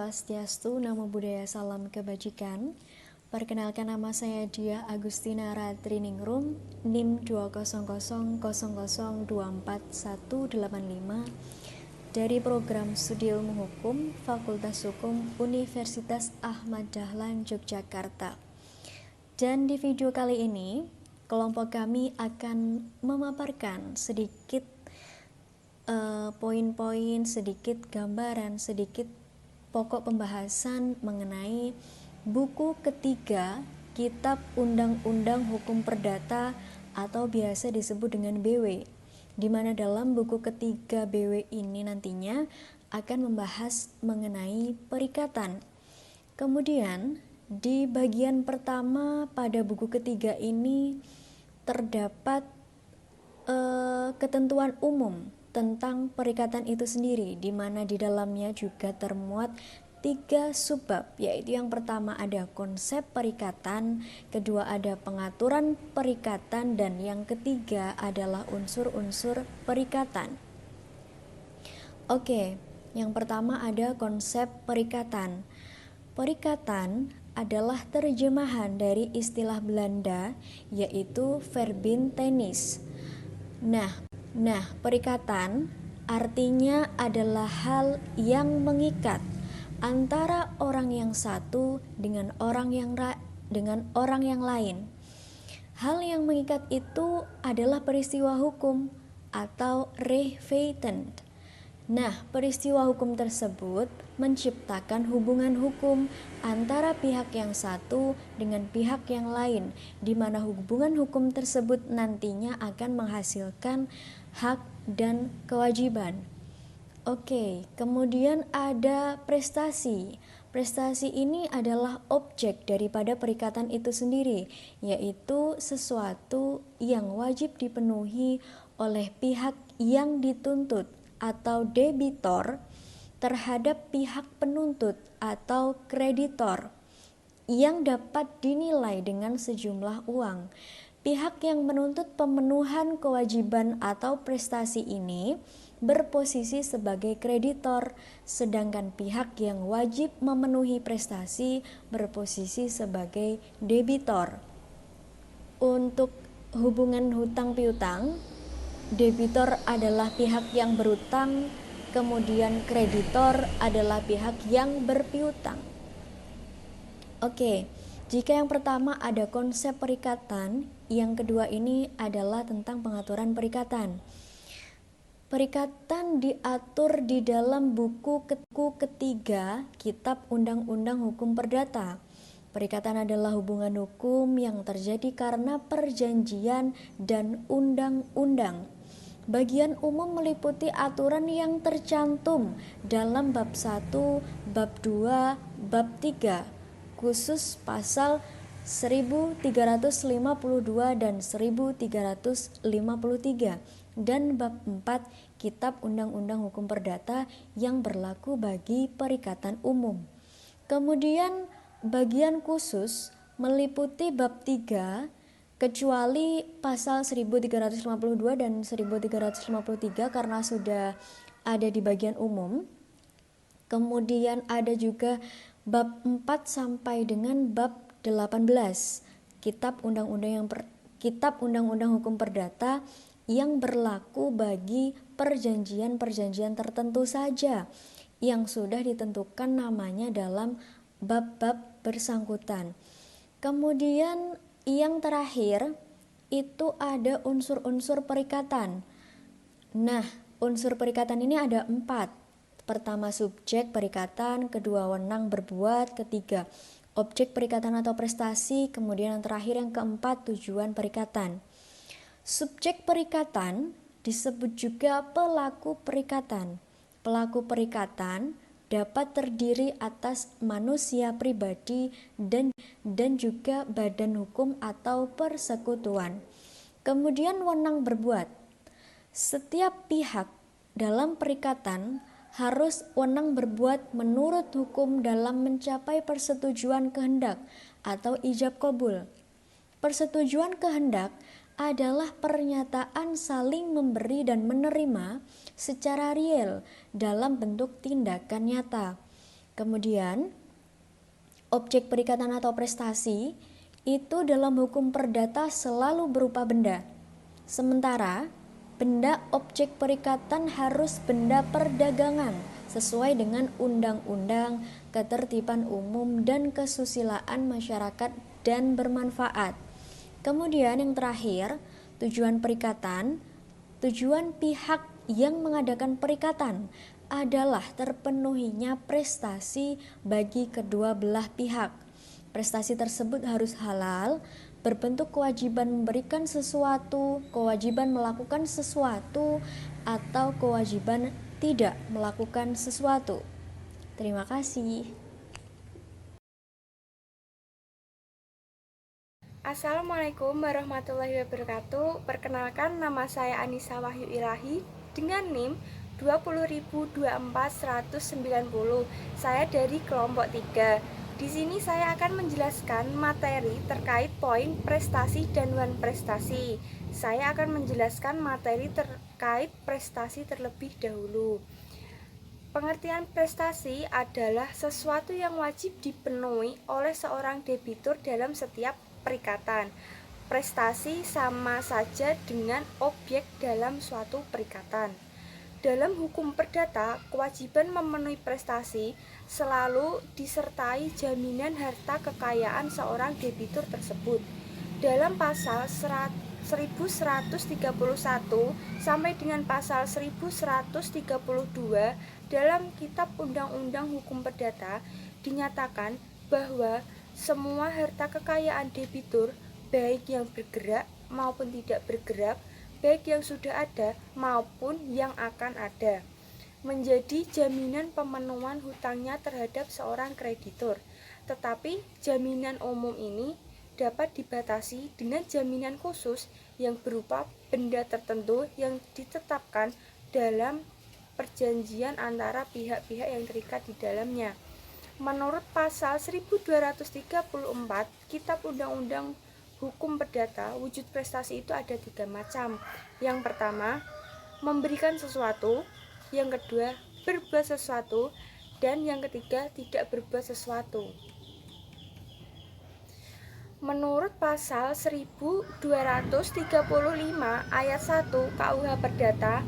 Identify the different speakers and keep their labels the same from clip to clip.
Speaker 1: Swastiastu, Namo Buddhaya, Salam Kebajikan. Perkenalkan, nama saya Diah Agustina Ratriningrum, NIM 20000241185 dari Program Studi Ilmu Hukum Fakultas Hukum Universitas Ahmad Dahlan Yogyakarta. Dan di video kali ini, kelompok kami akan memaparkan sedikit poin-poin, sedikit gambaran, sedikit pokok pembahasan mengenai buku ketiga Kitab Undang-Undang Hukum Perdata atau biasa disebut dengan BW, di mana dalam buku ketiga BW ini nantinya akan membahas mengenai perikatan. Kemudian di bagian pertama pada buku ketiga ini terdapat ketentuan umum tentang perikatan itu sendiri, di mana di dalamnya juga termuat 3 subbab, yaitu yang pertama ada konsep perikatan, kedua ada pengaturan perikatan, dan yang ketiga adalah unsur-unsur perikatan. Oke, yang pertama ada konsep perikatan. Perikatan adalah terjemahan dari istilah Belanda yaitu verbintenis. Nah, perikatan artinya adalah hal yang mengikat antara orang yang satu dengan orang yang lain. Hal yang mengikat itu adalah peristiwa hukum atau rehfeiten. Nah, peristiwa hukum tersebut menciptakan hubungan hukum antara pihak yang satu dengan pihak yang lain, di mana hubungan hukum tersebut nantinya akan menghasilkan hak dan kewajiban. Oke, kemudian ada prestasi. Prestasi ini adalah objek daripada perikatan itu sendiri, yaitu sesuatu yang wajib dipenuhi oleh pihak yang dituntut atau debitor terhadap pihak penuntut atau kreditor yang dapat dinilai dengan sejumlah uang. Pihak yang menuntut pemenuhan kewajiban atau prestasi ini berposisi sebagai kreditor, sedangkan pihak yang wajib memenuhi prestasi berposisi sebagai debitor. Untuk hubungan hutang piutang, debitor adalah pihak yang berutang, kemudian kreditor adalah pihak yang berpiutang. Oke, jika yang pertama ada konsep perikatan, yang kedua ini adalah tentang pengaturan perikatan. Perikatan diatur di dalam buku ketiga Kitab Undang-Undang Hukum Perdata. Perikatan adalah hubungan hukum yang terjadi karena perjanjian dan undang-undang. Bagian umum meliputi aturan yang tercantum dalam bab 1, bab 2, bab 3, khusus pasal 1352 dan 1353, dan bab 4 Kitab Undang-Undang Hukum Perdata yang berlaku bagi perikatan umum. Kemudian bagian khusus meliputi bab 3 kecuali pasal 1352 dan 1353 karena sudah ada di bagian umum. Kemudian ada juga bab 4 sampai dengan bab 18 Kitab Undang-Undang Hukum Perdata yang berlaku bagi perjanjian-perjanjian tertentu saja yang sudah ditentukan namanya dalam bab-bab bersangkutan. Kemudian yang terakhir itu ada unsur-unsur perikatan. Nah, unsur perikatan ini ada 4. Pertama, subjek perikatan, kedua, wewenang berbuat, ketiga, objek perikatan atau prestasi, kemudian yang terakhir yang keempat, tujuan perikatan. Subjek perikatan disebut juga pelaku perikatan. Pelaku perikatan dapat terdiri atas manusia pribadi dan juga badan hukum atau persekutuan. Kemudian wewenang berbuat. Setiap pihak dalam perikatan harus wewenang berbuat menurut hukum dalam mencapai persetujuan kehendak atau ijab qabul. Persetujuan kehendak adalah pernyataan saling memberi dan menerima secara real dalam bentuk tindakan nyata. Kemudian, objek perikatan atau prestasi itu dalam hukum perdata selalu berupa benda. Sementara, benda objek perikatan harus benda perdagangan sesuai dengan undang-undang, ketertiban umum, dan kesusilaan masyarakat dan bermanfaat. Kemudian yang terakhir, tujuan perikatan. Tujuan pihak yang mengadakan perikatan adalah terpenuhinya prestasi bagi kedua belah pihak. Prestasi tersebut harus halal, berbentuk kewajiban memberikan sesuatu, kewajiban melakukan sesuatu, atau kewajiban tidak melakukan sesuatu. Terima kasih.
Speaker 2: Assalamualaikum warahmatullahi wabarakatuh. Perkenalkan, nama saya Anissa Wahyu Ilahi dengan NIM 200249190. Saya dari kelompok 3. Di sini saya akan menjelaskan materi terkait poin prestasi dan wan prestasi. Saya akan menjelaskan materi terkait prestasi terlebih dahulu. Pengertian prestasi adalah sesuatu yang wajib dipenuhi oleh seorang debitur dalam setiap perikatan. Prestasi sama saja dengan objek dalam suatu perikatan. Dalam hukum perdata, kewajiban memenuhi prestasi selalu disertai jaminan harta kekayaan seorang debitur tersebut. Dalam pasal 1131 sampai dengan pasal 1132 dalam Kitab Undang-Undang Hukum Perdata dinyatakan bahwa semua harta kekayaan debitur, baik yang bergerak maupun tidak bergerak, baik yang sudah ada maupun yang akan ada, menjadi jaminan pemenuhan hutangnya terhadap seorang kreditur. Tetapi jaminan umum ini dapat dibatasi dengan jaminan khusus yang berupa benda tertentu yang ditetapkan dalam perjanjian antara pihak-pihak yang terikat di dalamnya. Menurut pasal 1234 Kitab Undang-Undang Hukum Perdata, wujud prestasi itu ada 3 macam. Yang pertama, memberikan sesuatu. Yang kedua, berbuat sesuatu. Dan yang ketiga, tidak berbuat sesuatu. Menurut pasal 1235 ayat 1 KUH Perdata,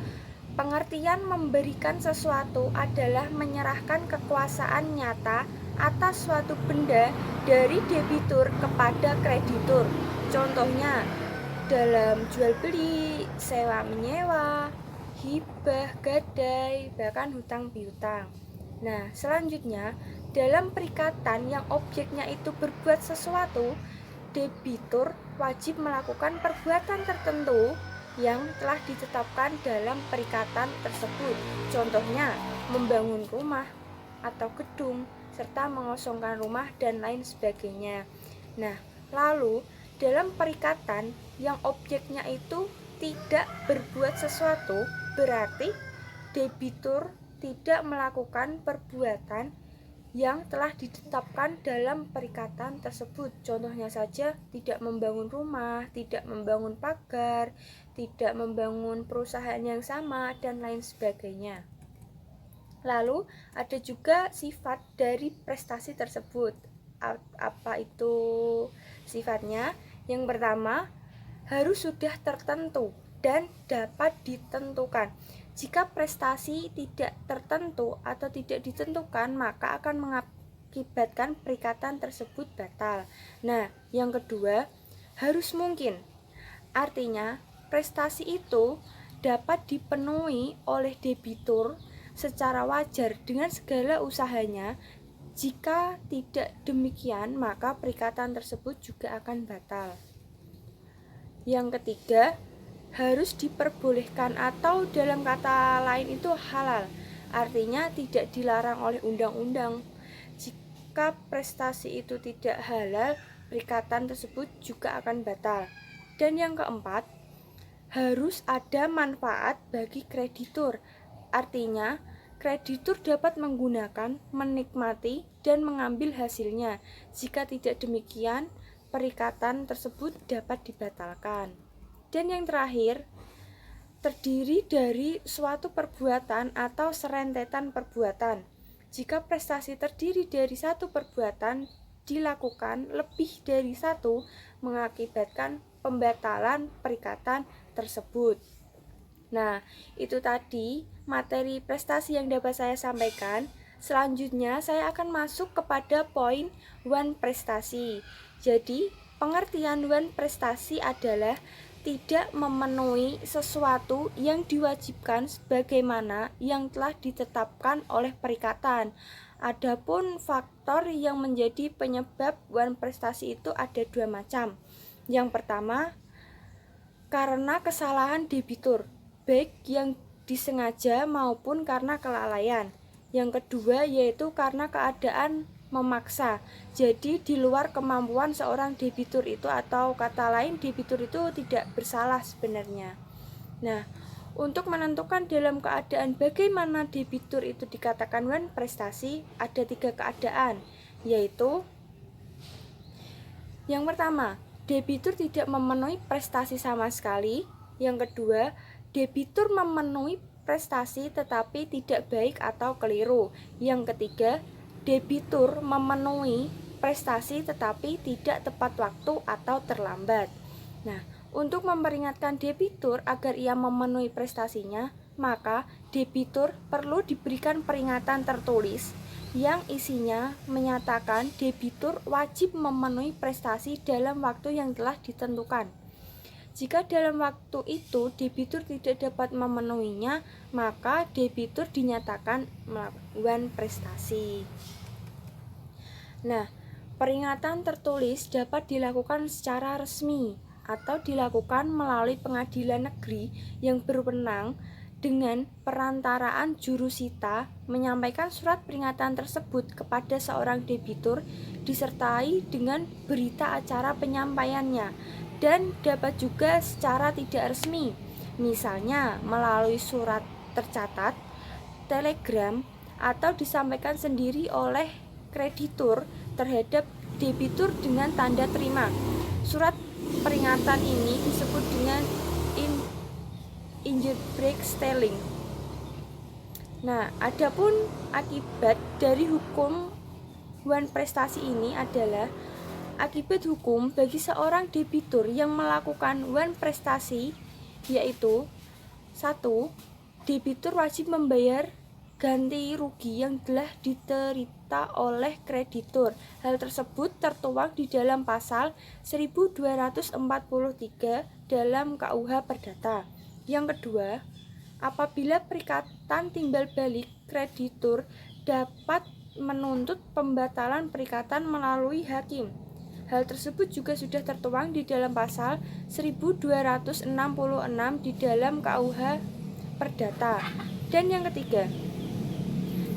Speaker 2: pengertian memberikan sesuatu adalah menyerahkan kekuasaan nyata atas suatu benda dari debitur kepada kreditur. Contohnya dalam jual beli, sewa menyewa, hibah, gadai, bahkan hutang piutang. Nah, selanjutnya dalam perikatan yang objeknya itu berbuat sesuatu, debitur wajib melakukan perbuatan tertentu yang telah ditetapkan dalam perikatan tersebut. Contohnya, membangun rumah atau gedung, serta mengosongkan rumah dan lain sebagainya. Nah, lalu dalam perikatan yang objeknya itu tidak berbuat sesuatu, berarti debitur tidak melakukan perbuatan yang telah ditetapkan dalam perikatan tersebut. Contohnya saja, tidak membangun rumah, tidak membangun pagar, tidak membangun perusahaan yang sama, dan lain sebagainya. Lalu ada juga sifat dari prestasi tersebut. Apa itu sifatnya? Yang pertama, harus sudah tertentu dan dapat ditentukan. Jika prestasi tidak tertentu atau tidak ditentukan, maka akan mengakibatkan perikatan tersebut batal. Nah, yang kedua, harus mungkin. Artinya, prestasi itu dapat dipenuhi oleh debitur secara wajar dengan segala usahanya. Jika tidak demikian, maka perikatan tersebut juga akan batal. Yang ketiga, harus diperbolehkan atau dalam kata lain itu halal. Artinya tidak dilarang oleh undang-undang. Jika prestasi itu tidak halal, perikatan tersebut juga akan batal. Dan yang keempat, harus ada manfaat bagi kreditur. Artinya, kreditur dapat menggunakan, menikmati, dan mengambil hasilnya. Jika tidak demikian, perikatan tersebut dapat dibatalkan. Dan yang terakhir, terdiri dari suatu perbuatan atau serentetan perbuatan. Jika prestasi terdiri dari satu perbuatan dilakukan lebih dari satu, mengakibatkan pembatalan perikatan tersebut. Nah, itu tadi materi prestasi yang dapat saya sampaikan. Selanjutnya, saya akan masuk kepada poin one prestasi. Jadi, pengertian one prestasi adalah tidak memenuhi sesuatu yang diwajibkan sebagaimana yang telah ditetapkan oleh perikatan. Adapun faktor yang menjadi penyebab one prestasi itu ada dua macam. Yang pertama, karena kesalahan debitur, baik yang disengaja maupun karena kelalaian. Yang kedua yaitu karena keadaan memaksa. Jadi di luar kemampuan seorang debitur itu, atau kata lain debitur itu tidak bersalah sebenarnya. Nah, untuk menentukan dalam keadaan bagaimana debitur itu dikatakan one prestasi, ada tiga keadaan, yaitu yang pertama, debitur tidak memenuhi prestasi sama sekali. Yang kedua, debitur memenuhi prestasi tetapi tidak baik atau keliru. Yang ketiga, debitur memenuhi prestasi tetapi tidak tepat waktu atau terlambat. Nah, untuk memperingatkan debitur agar ia memenuhi prestasinya, maka debitur perlu diberikan peringatan tertulis yang isinya menyatakan debitur wajib memenuhi prestasi dalam waktu yang telah ditentukan. Jika dalam waktu itu debitur tidak dapat memenuhinya, maka debitur dinyatakan melakukan prestasi. Nah, peringatan tertulis dapat dilakukan secara resmi atau dilakukan melalui pengadilan negeri yang berwenang dengan perantaraan jurusita menyampaikan surat peringatan tersebut kepada seorang debitur disertai dengan berita acara penyampaiannya, dan dapat juga secara tidak resmi, misalnya melalui surat tercatat, telegram, atau disampaikan sendiri oleh kreditur terhadap debitur dengan tanda terima. Surat peringatan ini disebut dengan Ingebrigtstelling. Nah, adapun akibat dari hukum one prestasi ini adalah akibat hukum bagi seorang debitur yang melakukan one prestasi, yaitu 1. Debitur wajib membayar ganti rugi yang telah diterita oleh kreditur. Hal tersebut tertuang di dalam pasal 1243 dalam KUH Perdata. Yang kedua, apabila perikatan timbal balik, kreditur dapat menuntut pembatalan perikatan melalui hakim. Hal tersebut juga sudah tertuang di dalam pasal 1266 di dalam KUH Perdata. Dan yang ketiga,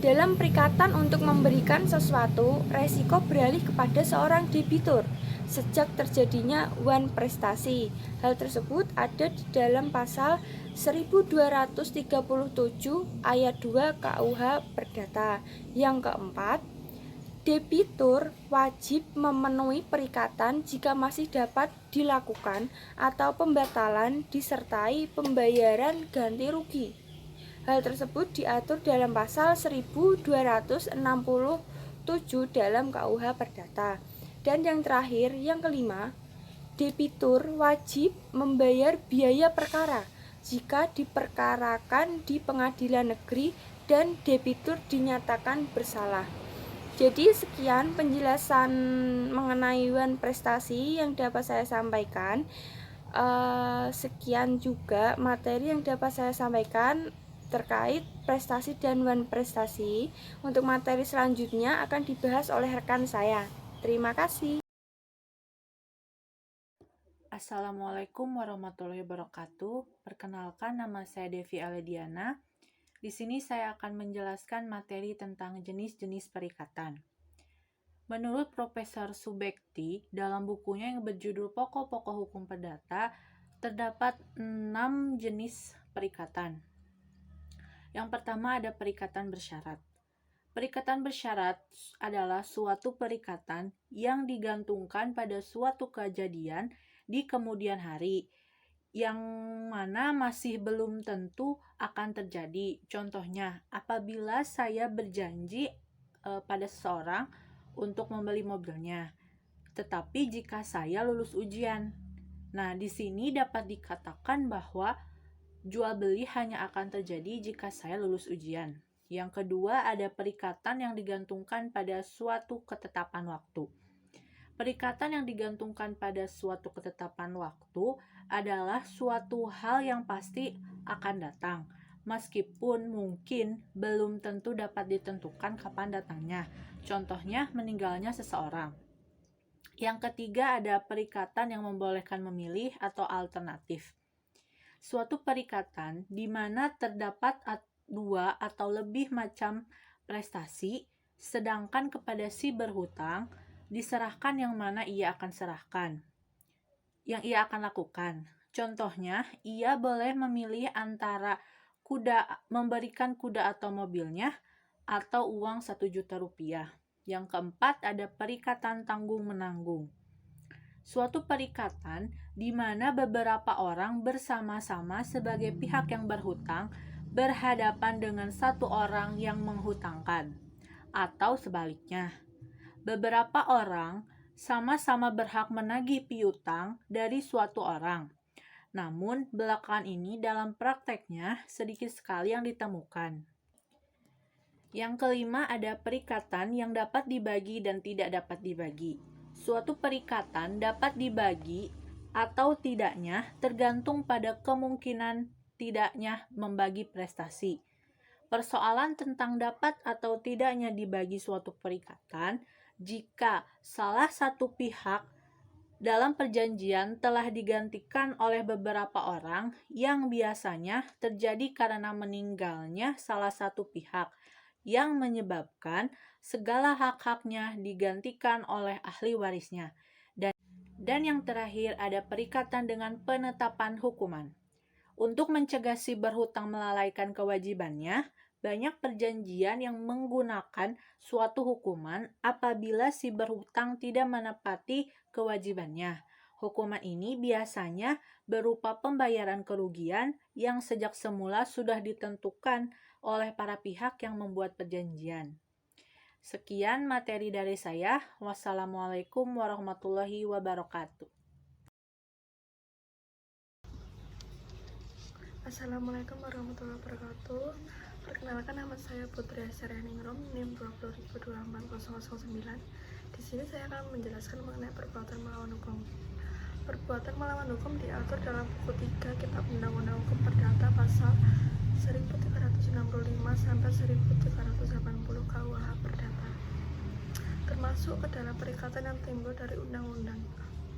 Speaker 2: dalam perikatan untuk memberikan sesuatu, resiko beralih kepada seorang debitur sejak terjadinya one prestasi. Hal tersebut ada di dalam pasal 1237 ayat 2 KUH Perdata. Yang keempat, debitur wajib memenuhi perikatan jika masih dapat dilakukan atau pembatalan disertai pembayaran ganti rugi. Hal tersebut diatur dalam pasal 1267 dalam KUH Perdata. Dan yang terakhir, yang kelima, debitur wajib membayar biaya perkara jika diperkarakan di pengadilan negeri dan debitur dinyatakan bersalah. Jadi sekian penjelasan mengenai one prestasi yang dapat saya sampaikan. Sekian juga materi yang dapat saya sampaikan terkait prestasi dan one prestasi. Untuk materi selanjutnya akan dibahas oleh rekan saya. Terima kasih.
Speaker 3: Assalamualaikum warahmatullahi wabarakatuh. Perkenalkan, nama saya Devi Alediana. Di sini saya akan menjelaskan materi tentang jenis-jenis perikatan. Menurut Profesor Subekti, dalam bukunya yang berjudul Pokok-pokok Hukum Perdata, terdapat 6 jenis perikatan. Yang pertama ada perikatan bersyarat. Perikatan bersyarat adalah suatu perikatan yang digantungkan pada suatu kejadian di kemudian hari, yang mana masih belum tentu akan terjadi. Contohnya, apabila saya berjanji pada seseorang untuk membeli mobilnya, tetapi jika saya lulus ujian. Nah, di sini dapat dikatakan bahwa jual beli hanya akan terjadi jika saya lulus ujian. Yang kedua, ada perikatan yang digantungkan pada suatu ketetapan waktu. Perikatan yang digantungkan pada suatu ketetapan waktu adalah suatu hal yang pasti akan datang, meskipun mungkin belum tentu dapat ditentukan kapan datangnya. Contohnya, meninggalnya seseorang. Yang ketiga, ada perikatan yang membolehkan memilih atau alternatif. Suatu perikatan di mana terdapat dua atau lebih macam prestasi, sedangkan kepada si berhutang diserahkan yang mana ia akan lakukan. Contohnya, ia boleh memilih antara memberikan kuda atau mobilnya atau uang 1 juta rupiah. Yang keempat, ada perikatan tanggung-menanggung. Suatu perikatan di mana beberapa orang bersama-sama sebagai pihak yang berhutang berhadapan dengan satu orang yang menghutangkan, atau sebaliknya. Beberapa orang sama-sama berhak menagih piutang dari suatu orang. Namun, belakangan ini dalam prakteknya sedikit sekali yang ditemukan. Yang kelima, ada perikatan yang dapat dibagi dan tidak dapat dibagi. Suatu perikatan dapat dibagi atau tidaknya tergantung pada kemungkinan tidaknya membagi prestasi. Persoalan tentang dapat atau tidaknya dibagi suatu perikatan jika salah satu pihak dalam perjanjian telah digantikan oleh beberapa orang yang biasanya terjadi karena meninggalnya salah satu pihak, yang menyebabkan segala hak-haknya digantikan oleh ahli warisnya. Dan yang terakhir, ada perikatan dengan penetapan hukuman. Untuk mencegah si berhutang melalaikan kewajibannya, banyak perjanjian yang menggunakan suatu hukuman apabila si berhutang tidak menepati kewajibannya. Hukuman ini biasanya berupa pembayaran kerugian yang sejak semula sudah ditentukan oleh para pihak yang membuat perjanjian. Sekian materi dari saya. Wassalamualaikum warahmatullahi wabarakatuh.
Speaker 4: Assalamualaikum warahmatullahi wabarakatuh. Perkenalkan, nama saya Putri Asyarianingrum, NIM 20.24009. Di sini saya akan menjelaskan mengenai perbuatan melawan hukum. Perbuatan melawan hukum diatur dalam buku 3 Kitab Undang-Undang Hukum Perdata pasal 1365 sampai 1380 KUH Perdata, termasuk ke dalam perikatan yang timbul dari undang-undang.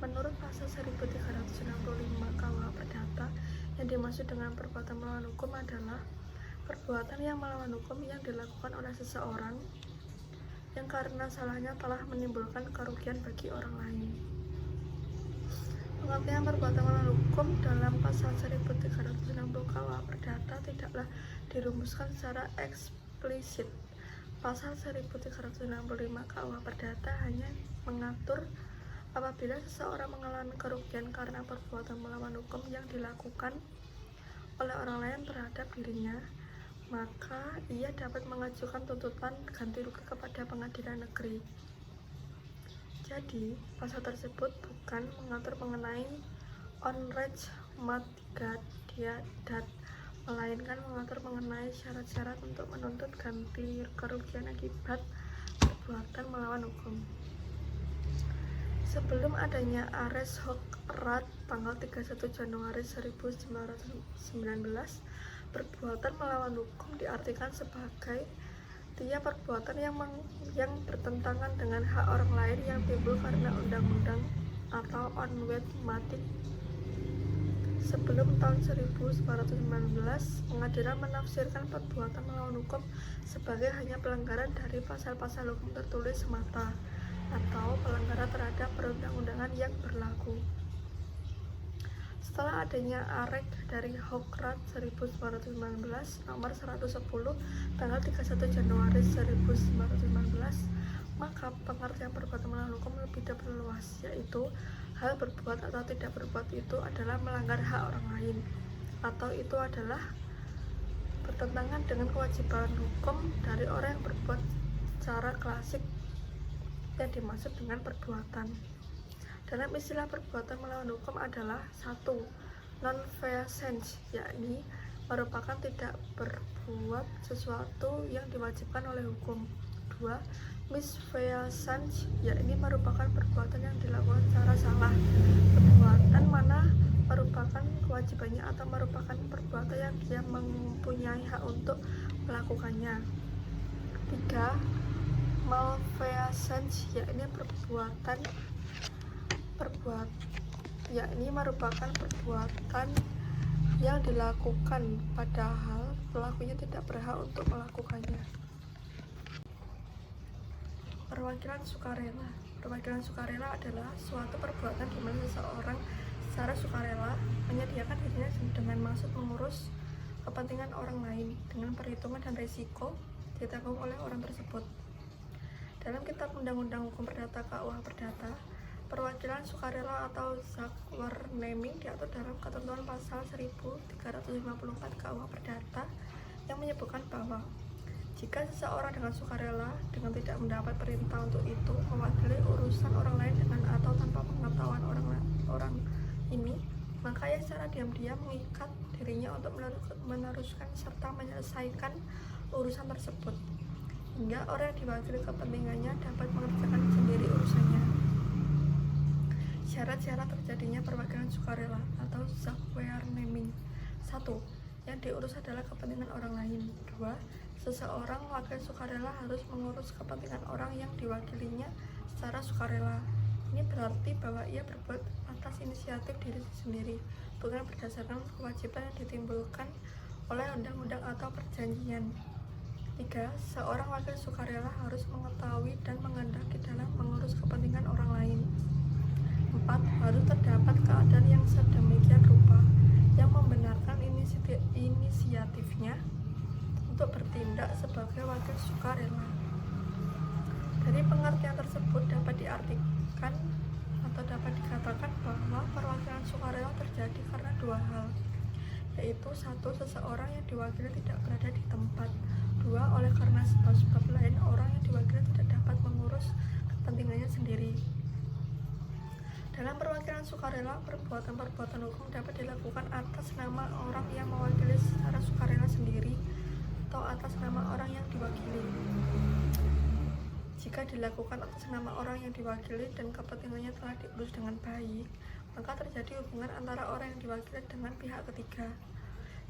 Speaker 4: Menurut pasal 1365 KUH Perdata, yang dimaksud dengan perbuatan melawan hukum adalah perbuatan yang melawan hukum yang dilakukan oleh seseorang yang karena salahnya telah menimbulkan kerugian bagi orang lain. Pengertian perbuatan melawan hukum dalam pasal 1360 KUH Perdata tidaklah dirumuskan secara eksplisit. Pasal 1365 KUH Perdata hanya mengatur apabila seseorang mengalami kerugian karena perbuatan melawan hukum yang dilakukan oleh orang lain terhadap dirinya, maka ia dapat mengajukan tuntutan ganti rugi kepada pengadilan negeri. Jadi, pasal tersebut bukan mengatur mengenai onrej matgadat, melainkan mengatur mengenai syarat-syarat untuk menuntut ganti kerugian akibat perbuatan melawan hukum. Sebelum adanya Ares Hokrat tanggal 31 Januari 1919, perbuatan melawan hukum diartikan sebagai tiap perbuatan yang bertentangan dengan hak orang lain yang timbul karena undang-undang atau onwet matik. Sebelum tahun 1919, pengadilan menafsirkan perbuatan melawan hukum sebagai hanya pelanggaran dari pasal-pasal hukum tertulis semata atau pelanggaran terhadap perundang-undangan yang berlaku. Setelah adanya Arek dari Hokrat 1919 nomor 110 tanggal 31 Januari 1919, maka pengertian perbuatan melawan hukum lebih diperluas, yaitu hal berbuat atau tidak berbuat itu adalah melanggar hak orang lain, atau itu adalah bertentangan dengan kewajiban hukum dari orang yang berbuat secara klasik yang dimaksud dengan perbuatan. Dalam istilah perbuatan melawan hukum adalah 1. Non-feasance, yakni merupakan tidak berbuat sesuatu yang diwajibkan oleh hukum. 2. Misfeasance, yakni merupakan perbuatan yang dilakukan secara salah. Perbuatan mana merupakan kewajibannya atau merupakan perbuatan yang dia mempunyai hak untuk melakukannya. 3. Malfeasance, yakni merupakan perbuatan yang dilakukan padahal pelakunya tidak berhak untuk melakukannya. Perwakilan sukarela. Perwakilan sukarela adalah suatu perbuatan di mana seseorang secara sukarela menyediakan dirinya dengan maksud mengurus kepentingan orang lain dengan perhitungan dan risiko ditanggung oleh orang tersebut. Dalam Kitab Undang-Undang Hukum Perdata KUH Perdata, perwakilan sukarela atau zakwarneming diatur dalam ketentuan pasal 1354 KUH Perdata yang menyebutkan bahwa jika seseorang dengan sukarela dengan tidak mendapat perintah untuk itu mewakili urusan orang lain dengan atau tanpa pengetahuan orang ini, maka ia secara diam-diam mengikat dirinya untuk meneruskan serta menyelesaikan urusan tersebut hingga orang yang diwakili kepentingannya dapat mengerjakan sendiri urusannya. Syarat-syarat terjadinya perwakilan sukarela atau zakwarneming. 1. Yang diurus adalah kepentingan orang lain. 2. Seseorang wakil sukarela harus mengurus kepentingan orang yang diwakilinya secara sukarela. Ini berarti bahwa ia berbuat atas inisiatif diri sendiri, bukan berdasarkan kewajiban yang ditimbulkan oleh undang-undang atau perjanjian. 3. Seorang wakil sukarela harus mengetahui dan menghendaki dalam mengurus kepentingan orang lain. 4. Harus terdapat keadaan yang sedemikian rupa yang membenarkan inisiatifnya untuk bertindak sebagai wakil sukarela. Dari pengertian tersebut dapat diartikan atau dapat dikatakan bahwa perwakilan sukarela terjadi karena dua hal, yaitu 1. Seseorang yang diwakili tidak berada di tempat. 2. Oleh karena sebab-sebab lain orang yang diwakili tidak dapat mengurus kepentingannya sendiri. Dalam perwakilan sukarela, perbuatan-perbuatan hukum dapat dilakukan atas nama orang yang mewakili secara sukarela sendiri atau atas nama orang yang diwakili. Jika dilakukan atas nama orang yang diwakili dan kepentingannya telah diurus dengan baik, maka terjadi hubungan antara orang yang diwakili dengan pihak ketiga.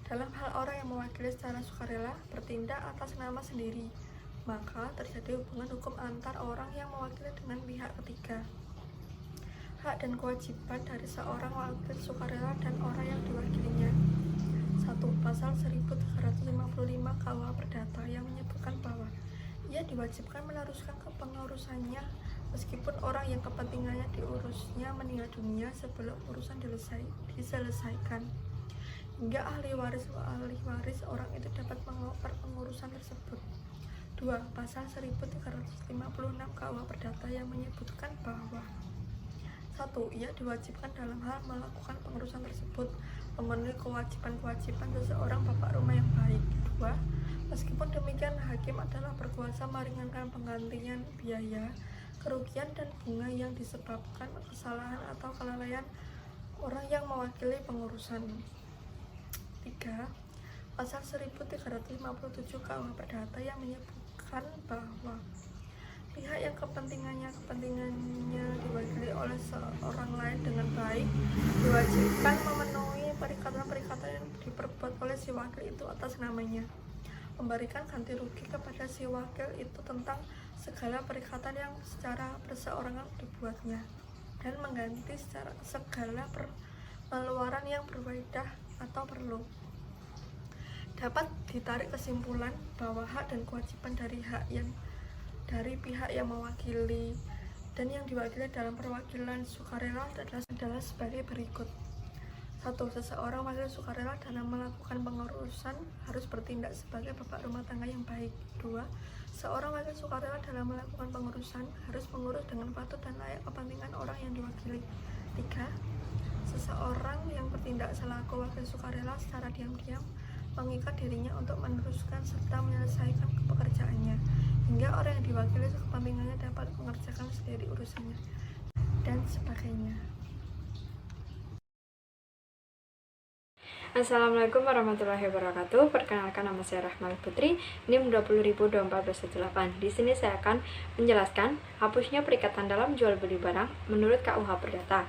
Speaker 4: Dalam hal orang yang mewakili secara sukarela bertindak atas nama sendiri, maka terjadi hubungan hukum antar orang yang mewakili dengan pihak ketiga. Hak dan kewajiban dari seorang wakil sukarela dan orang yang diwakilinya. 1. Pasal 1355 KUH Perdata yang menyebutkan bahwa ia diwajibkan meneruskan kepengurusannya meskipun orang yang kepentingannya diurusnya meninggal dunia sebelum urusan diselesaikan, hingga ahli waris orang itu dapat mengoper pengurusan tersebut. 2. Pasal 1356 KUH Perdata yang menyebutkan bahwa 1. Ia diwajibkan dalam hal melakukan pengurusan tersebut memenuhi kewajiban-kewajiban seseorang bapak rumah yang baik. 2. Meskipun demikian, hakim adalah berkuasa meringankan penggantian biaya, kerugian dan bunga yang disebabkan kesalahan atau kelalaian orang yang mewakili pengurusan. 3. Pasal 1357 KUH Perdata yang menyebutkan bahwa pihak yang kepentingannya diwakili oleh seorang lain dengan baik diwajibkan memenuhi perikatan-perikatan yang diperbuat oleh si wakil itu atas namanya, memberikan ganti rugi kepada si wakil itu tentang segala perikatan yang secara perseorangan dibuatnya, dan mengganti segala pengeluaran yang berfaedah atau perlu. Dapat ditarik kesimpulan bahwa hak dan kewajiban dari pihak yang mewakili dan yang diwakili dalam perwakilan sukarela adalah sebagai berikut. 1. Seseorang wakil sukarela dalam melakukan pengurusan harus bertindak sebagai bapak rumah tangga yang baik. 2. Seorang wakil sukarela dalam melakukan pengurusan harus mengurus dengan patut dan layak kepentingan orang yang diwakili. 3. Seseorang yang bertindak selaku wakil sukarela secara diam-diam mengikat dirinya untuk meneruskan serta menyelesaikan pekerjaannya hingga orang yang diwakili sekepemimpinan dapat mengerjakan sendiri urusannya, dan sebagainya.
Speaker 5: Assalamualaikum warahmatullahi wabarakatuh. Perkenalkan, nama saya Rahmal Putri, NIM 200.21418. Di sini saya akan menjelaskan hapusnya perikatan dalam jual beli barang menurut KUH Perdata.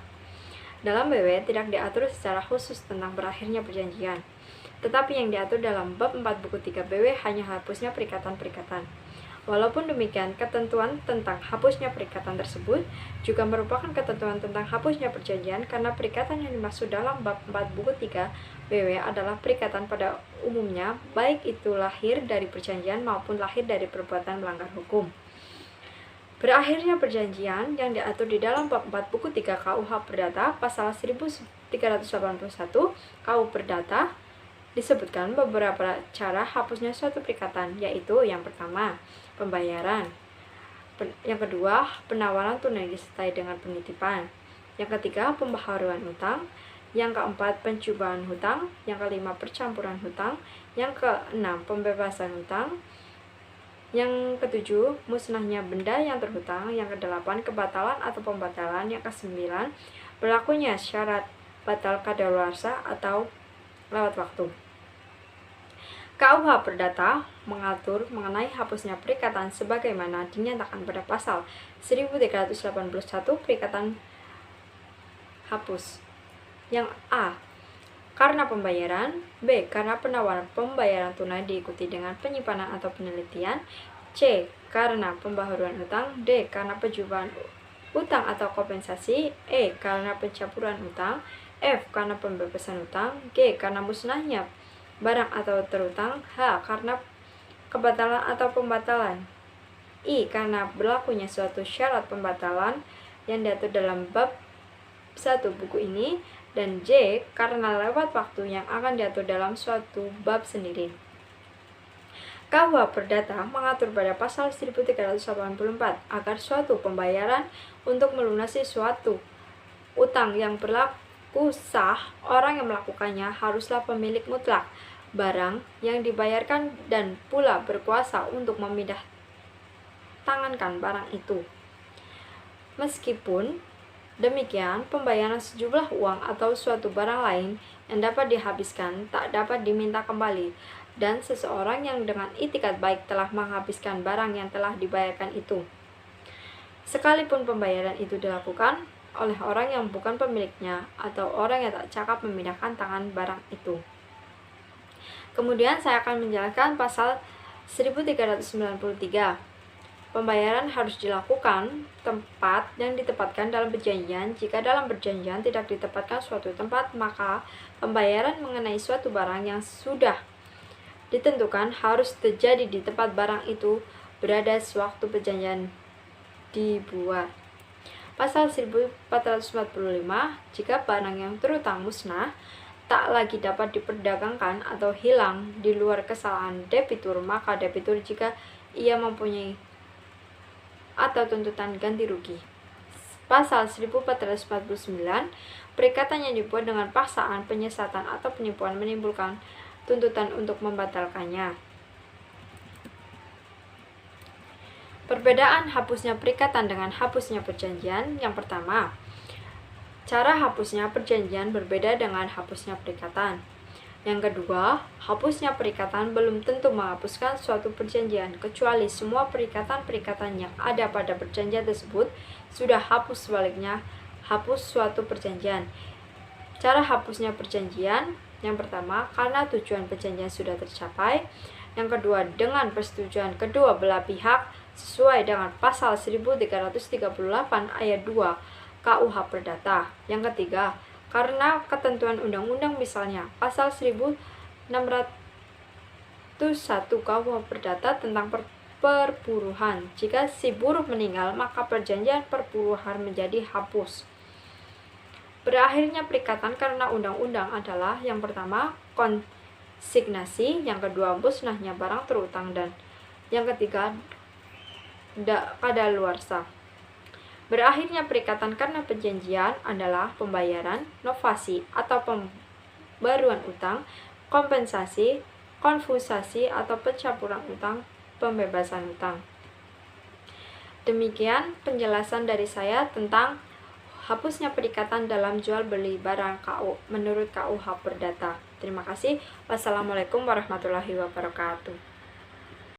Speaker 5: Dalam BW tidak diatur secara khusus tentang berakhirnya perjanjian, tetapi yang diatur dalam bab 4 buku 3 BW hanya hapusnya perikatan-perikatan. Walaupun demikian, ketentuan tentang hapusnya perikatan tersebut juga merupakan ketentuan tentang hapusnya perjanjian karena perikatan yang dimaksud dalam bab 4 buku 3 BW adalah perikatan pada umumnya, baik itu lahir dari perjanjian maupun lahir dari perbuatan melanggar hukum. Berakhirnya perjanjian yang diatur di dalam bab 4 buku 3 KUH Perdata pasal 1381 KUH Perdata disebutkan beberapa cara hapusnya suatu perikatan, yaitu yang pertama, pembayaran. Yang kedua, penawaran tunai disertai dengan penitipan. Yang ketiga, pembaharuan hutang. Yang keempat, pencobaan hutang. Yang kelima, percampuran hutang. Yang keenam, pembebasan hutang. Yang ketujuh, musnahnya benda yang terhutang. Yang kedelapan, kebatalan atau pembatalan. Yang kesembilan, berlakunya syarat batal kadaluarsa atau lewat waktu. KUH Perdata mengatur mengenai hapusnya perikatan sebagaimana dinyatakan pada pasal 1381 perikatan hapus. Yang A, karena pembayaran. B, karena penawaran pembayaran tunai diikuti dengan penyimpanan atau penelitian. C, karena pembaharuan hutang. D, karena penjualan hutang atau kompensasi. E, karena pencampuran hutang. F, karena pembebasan hutang. G, karena musnahnya barang atau terhutang. H, karena kebatalan atau pembatalan. I, karena berlakunya suatu syarat pembatalan yang diatur dalam bab 1 buku ini. Dan J, karena lewat waktu yang akan diatur dalam suatu bab sendiri. KUH Perdata mengatur pada pasal 1384 agar suatu pembayaran untuk melunasi suatu utang yang berlaku sah, orang yang melakukannya haruslah pemilik mutlak barang yang dibayarkan dan pula berkuasa untuk memindah tangankan barang itu. Meskipun demikian, pembayaran sejumlah uang atau suatu barang lain yang dapat dihabiskan tak dapat diminta kembali, dan seseorang yang dengan itikat baik telah menghabiskan barang yang telah dibayarkan itu, sekalipun pembayaran itu dilakukan oleh orang yang bukan pemiliknya atau orang yang tak cakap memindahkan tangan barang itu. Kemudian saya akan menjelaskan pasal 1393. Pembayaran harus dilakukan tempat yang ditempatkan dalam perjanjian. Jika dalam perjanjian tidak ditempatkan suatu tempat, maka pembayaran mengenai suatu barang yang sudah ditentukan harus terjadi di tempat barang itu berada sewaktu perjanjian dibuat. Pasal 1445, jika barang yang terhutang musnah, tak lagi dapat diperdagangkan atau hilang di luar kesalahan debitur, maka debitur jika ia mempunyai atau tuntutan ganti rugi. Pasal 1449, perikatan yang dibuat dengan paksaan, penyesatan atau penipuan menimbulkan tuntutan untuk membatalkannya. Perbedaan hapusnya perikatan dengan hapusnya perjanjian. Yang pertama, cara hapusnya perjanjian berbeda dengan hapusnya perikatan. Yang kedua, hapusnya perikatan belum tentu menghapuskan suatu perjanjian, kecuali semua perikatan-perikatan yang ada pada perjanjian tersebut sudah hapus. Sebaliknya, hapus suatu perjanjian. Cara hapusnya perjanjian, yang pertama, karena tujuan perjanjian sudah tercapai. Yang kedua, dengan persetujuan kedua belah pihak sesuai dengan pasal 1338 ayat 2 KUH Perdata. Yang ketiga, karena ketentuan undang-undang, misalnya pasal 1601 KUH Perdata tentang perburuhan. Jika si buruh meninggal, maka perjanjian perburuhan menjadi hapus. Berakhirnya perikatan karena undang-undang adalah yang pertama, konsignasi, yang kedua, musnahnya barang terhutang, dan yang ketiga, kadaluarsa. Berakhirnya perikatan karena perjanjian adalah pembayaran, novasi atau pembaruan utang, kompensasi, konfusasi atau pencampuran utang, pembebasan utang. Demikian penjelasan dari saya tentang hapusnya perikatan dalam jual beli barang menurut KUH Perdata. Terima kasih. Wassalamualaikum warahmatullahi wabarakatuh.